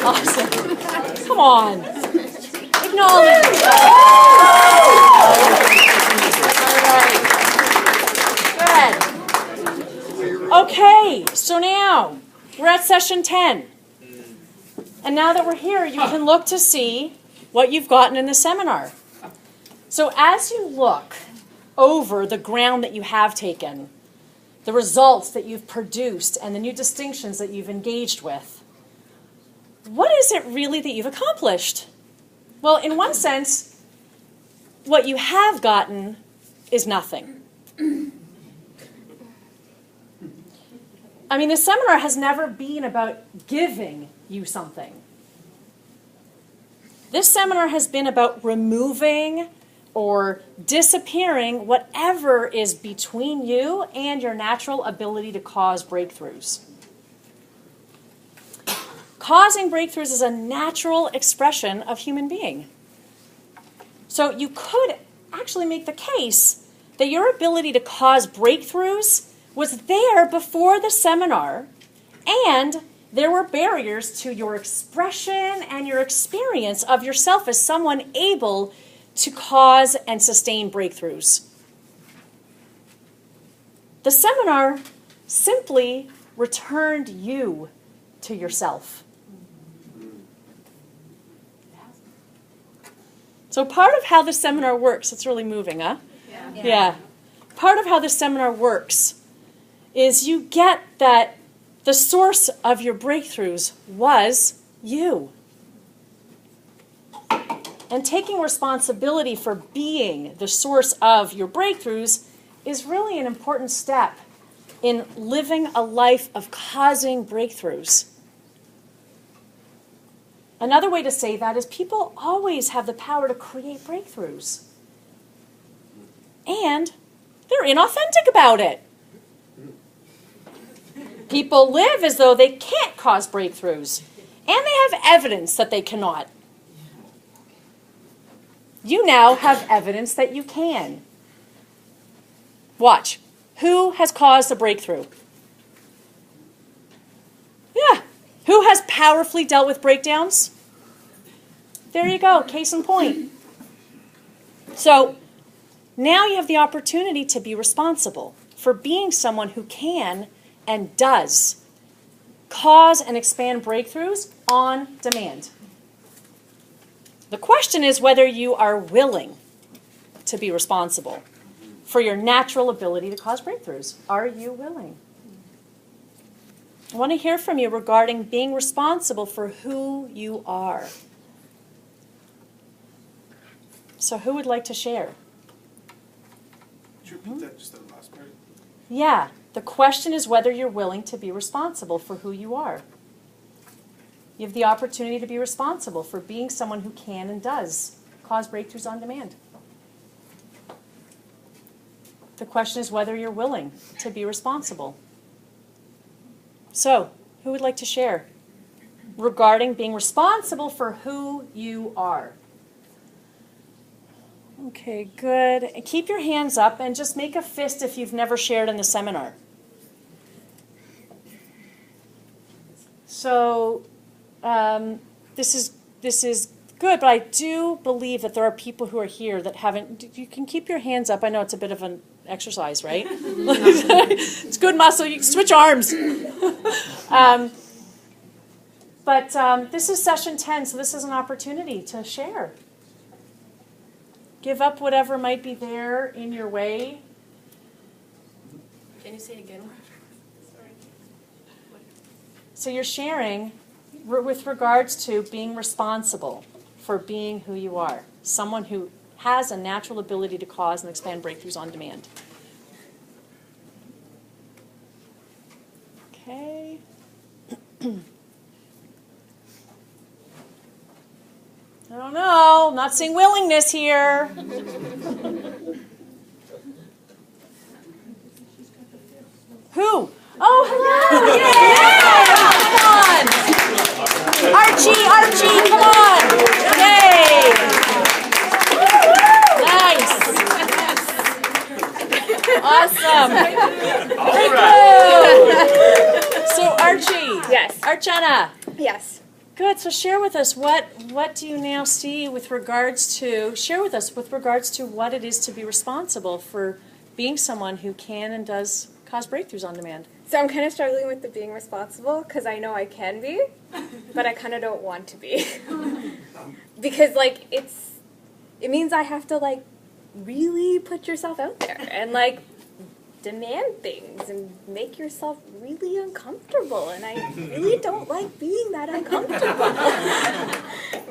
Awesome. Come on. Acknowledge each other. All right. Good. Okay, so now we're at session 10. And now that we're here, you can look to see what you've gotten in the seminar. So as you look over the ground that you have taken, the results that you've produced, and the new distinctions that you've engaged with, what is it really that you've accomplished? Well, in one sense, what you have gotten is nothing. I mean, the seminar has never been about giving you something. This seminar has been about removing or disappearing whatever is between you and your natural ability to cause breakthroughs. Causing breakthroughs is a natural expression of human being. So you could actually make the case that your ability to cause breakthroughs was there before the seminar, and there were barriers to your expression and your experience of yourself as someone able to cause and sustain breakthroughs. The seminar simply returned you to yourself. So part of how the seminar works, it's really moving, huh? Yeah. Part of how the seminar works is you get that the source of your breakthroughs was you. And taking responsibility for being the source of your breakthroughs is really an important step in living a life of causing breakthroughs. Another way to say that is people always have the power to create breakthroughs. And they're inauthentic about it. People live as though they can't cause breakthroughs, and they have evidence that they cannot. You now have evidence that you can. Watch. Who has caused a breakthrough? Yeah. Who has powerfully dealt with breakdowns? There you go. Case in point. So now you have the opportunity to be responsible for being someone who can and does cause and expand breakthroughs on demand. The question is whether you are willing to be responsible for your natural ability to cause breakthroughs. Are you willing? I want to hear from you regarding being responsible for who you are. So who would like to share? Could you repeat that, just the last part? Yeah. The question is whether you're willing to be responsible for who you are. You have the opportunity to be responsible for being someone who can and does cause breakthroughs on demand. The question is whether you're willing to be responsible. So, who would like to share regarding being responsible for who you are? Okay, good. And keep your hands up and just make a fist if you've never shared in the seminar. So this is good, but I do believe that there are people who are here that haven't. You can keep your hands up. I know it's a bit of an exercise, right? It's good muscle. You can switch arms. But this is session 10, so this is an opportunity to share. Give up whatever might be there in your way. Can you say again? Sorry. So you're sharing with regards to being responsible for being who you are. Someone who has a natural ability to cause and expand breakthroughs on demand. Okay. I don't know. I'm not seeing willingness here. Who? Oh, hello! Yay! Come on! Archie, come on! Yay! Nice! Awesome! All right. So Archie. Yes. Archana. Yes. Good. So share with us what do you now see with regards to what it is to be responsible for being someone who can and does cause breakthroughs on demand. So I'm kind of struggling with the being responsible because I know I can be, but I kind of don't want to be. Because, like, it means I have to, like, really put yourself out there and, like, demand things and make yourself really uncomfortable. And I really don't like being that uncomfortable.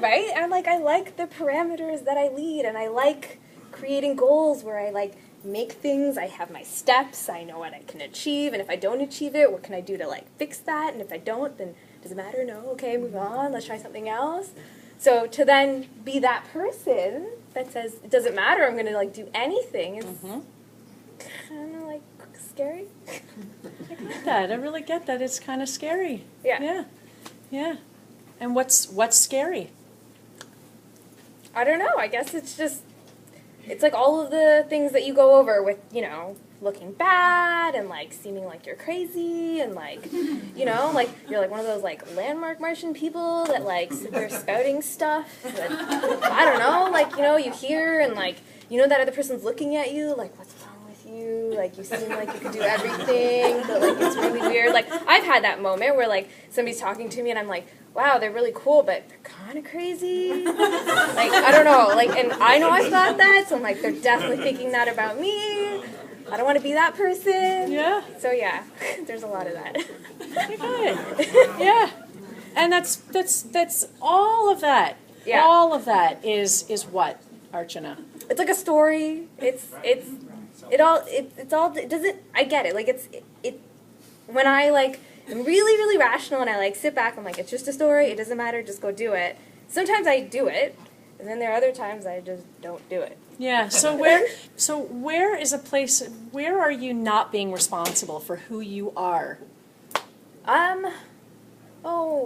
Right? And, like, I like the parameters that I lead, and I like creating goals where I, like, make things, I have my steps, I know what I can achieve, and if I don't achieve it, what can I do to, like, fix that? And if I don't, then does it matter? No? Okay, move on, let's try something else. So to then be that person that says, it doesn't matter, I'm going to, like, do anything is kind of, like, scary. I get that. I really get that. It's kind of scary. Yeah. Yeah. Yeah. And what's scary? I don't know, I guess it's just, it's like all of the things that you go over with, you know, looking bad and, like, seeming like you're crazy and, like, you know, like, you're, like, one of those, like, landmark Martian people that, like, they're spouting stuff that, I don't know, like, you know, you hear and, like, you know that other person's looking at you, like, what's wrong with you? Like, you seem like you could do everything, but, like, it's really weird. Like, I've had that moment where, like, somebody's talking to me and I'm like, wow, they're really cool, but they're kind of crazy. Like, I don't know, like, and I know I've thought that, so I'm like, they're definitely thinking that about me. I don't want to be that person. Yeah. So yeah, there's a lot of that. I got it. Yeah. And that's all of that. Yeah. All of that is what, Archana? It's like a story. It doesn't, I get it. Like, it when I, like, I'm really, really rational and I, like, sit back, I'm like, it's just a story, it doesn't matter, just go do it. Sometimes I do it, and then there are other times I just don't do it. Yeah. So where is a place, where are you not being responsible for who you are?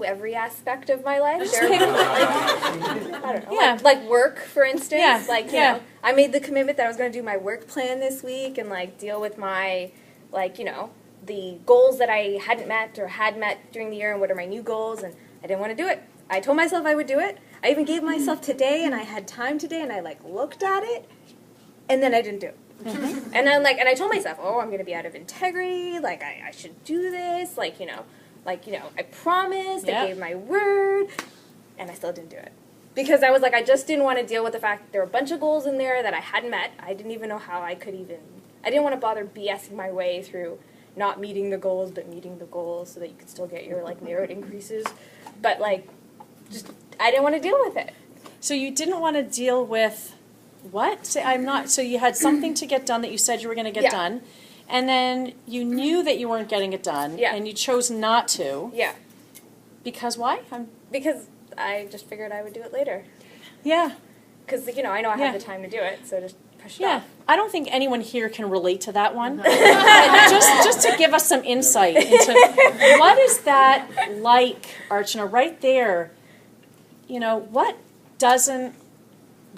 Every aspect of my life. Just There, pick- like, I don't know. Yeah. Like work, for instance. Yeah, Like, you yeah. know, I made the commitment that I was going to do my work plan this week and, like, deal with my, like, you know, the goals that I hadn't met or had met during the year and what are my new goals, and I didn't want to do it. I told myself I would do it. I even gave myself today, and I had time today, and I, like, looked at it, and then I didn't do it. And I'm like, and I told myself, oh, I'm going to be out of integrity, like, I should do this, like, you know, I promised, Yep. I gave my word, and I still didn't do it. Because I was like, I just didn't want to deal with the fact that there were a bunch of goals in there that I hadn't met. I didn't even know how I could even, I didn't want to bother BSing my way through not meeting the goals, but meeting the goals so that you could still get your, like, merit increases. But, like, just, I didn't want to deal with it. So you didn't want to deal with what? So you had something to get done that you said you were going to get Yeah. done, and then you knew that you weren't getting it done, Yeah. and you chose not to. Yeah. Because why? Because I just figured I would do it later. Yeah. Because, you know, I know I Yeah. have the time to do it, so just push it Yeah, off. I don't think anyone here can relate to that one. But just to give us some insight into what is that like, Archana, right there, you know, what doesn't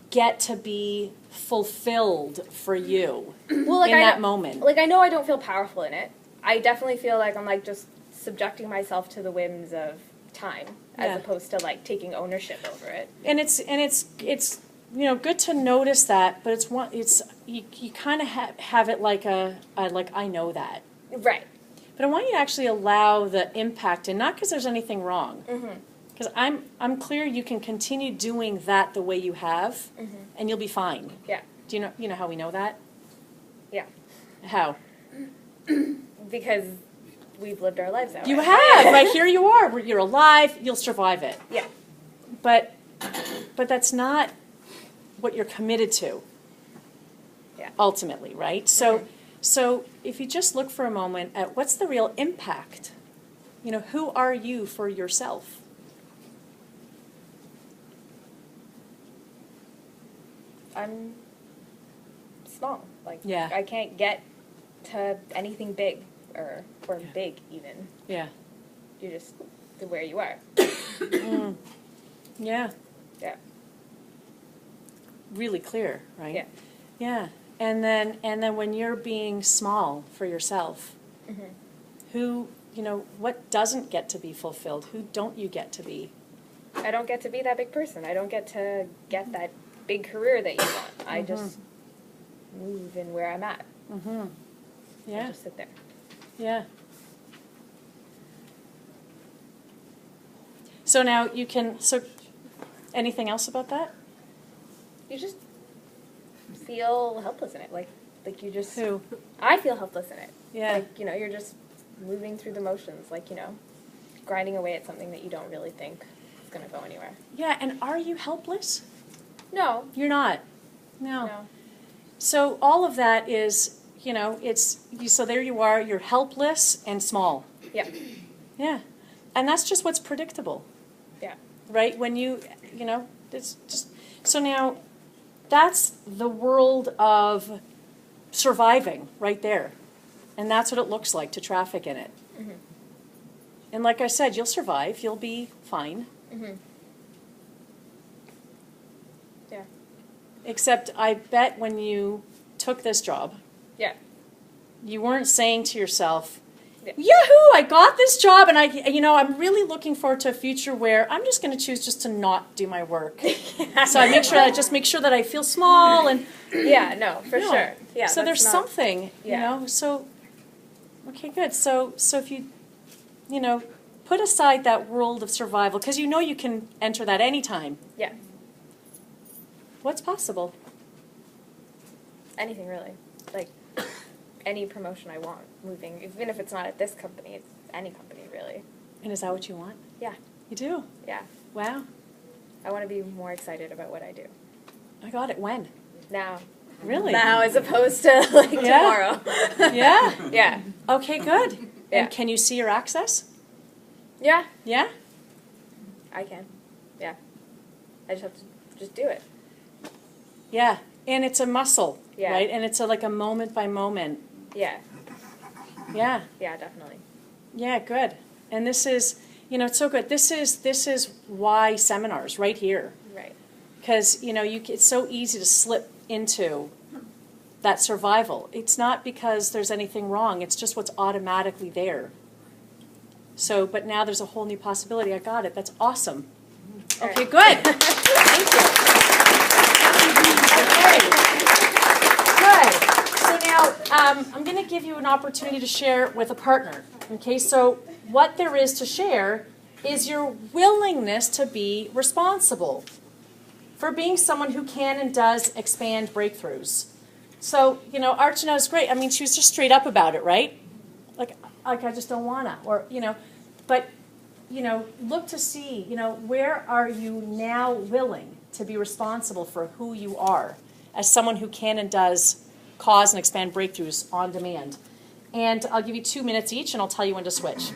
get to be fulfilled for you Well, like, in I that don't- moment? Like, I know I don't feel powerful in it. I definitely feel like I'm, like, just subjecting myself to the whims of time as Yeah. opposed to, like, taking ownership over it. And it's you know, good to notice that, but you kind of have it like like I know that. Right. But I want you to actually allow the impact, and not because there's anything wrong. Because I'm clear you can continue doing that the way you have, and you'll be fine. Yeah. Do you know how we know that? Yeah. How? Because we've lived our lives that You way. have, right? Here you are. You're alive. You'll survive it. Yeah. But that's not what you're committed to. Yeah. Ultimately, right? So if you just look for a moment at what's the real impact, you know, who are you for yourself? I'm small. Like, Yeah. I can't get to anything big or big even. Yeah. You're just where you are. Yeah. Yeah. Really clear, right? Yeah. Yeah. And then when you're being small for yourself, who, you know, what doesn't get to be fulfilled? Who don't you get to be? I don't get to be that big person. I don't get to get that big career that you want. I just move in where I'm at. I Yeah, just sit there. yeah. So now you can, so anything else about that? You just feel helpless in it. Like you just. Who? I feel helpless in it. Yeah. Like, you're just moving through the motions. Like, grinding away at something that you don't really think is going to go anywhere. Yeah, and are you helpless? No. You're not. No. No. So all of that is, so there you are, you're helpless and small. Yeah. Yeah. And that's just what's predictable, Yeah. right? When it's just, so now that's the world of surviving right there. And that's what it looks like to traffic in it. Mm-hmm. And like I said, you'll survive, you'll be fine. Mm-hmm. Yeah. Except I bet when you took this job, Yeah. you weren't saying to yourself, Yeah. Yahoo! I got this job, and I'm really looking forward to a future where I'm just going to choose just to not do my work. So I make sure that I feel small and Yeah, no, for No. sure. Yeah. So there's that's not- something, Yeah. So okay, good. So if you put aside that world of survival because you can enter that anytime. Yeah. What's possible? Anything really. Like any promotion I want, moving, even if it's not at this company, it's any company really. And is that what you want? Yeah. You do. Yeah. Wow. I want to be more excited about what I do. I got it. When? Now. Really? Now as opposed to like Yeah. tomorrow. Yeah. Yeah. Okay. Good. Yeah. And can you see your access? Yeah. Yeah. I can. Yeah. I just have to just do it. Yeah. And it's a muscle, Yeah. right? And it's like a moment by moment. Yeah. Yeah. Yeah, definitely. Yeah, good. And this is, it's so good. This is why seminars right here, Right. because it's so easy to slip into that survival. It's not because there's anything wrong. It's just what's automatically there. So, but now there's a whole new possibility. I got it. That's awesome. All Okay, right. good. Thank you. Okay. Good. So now I'm going to give you an opportunity to share with a partner. Okay, so what there is to share is your willingness to be responsible for being someone who can and does expand breakthroughs. So, Archana is great. I mean, she was just straight up about it, right? Like I just don't want to. Or, but, look to see, where are you now willing to be responsible for who you are as someone who can and does cause and expand breakthroughs on demand. And I'll give you 2 minutes each, and I'll tell you when to switch.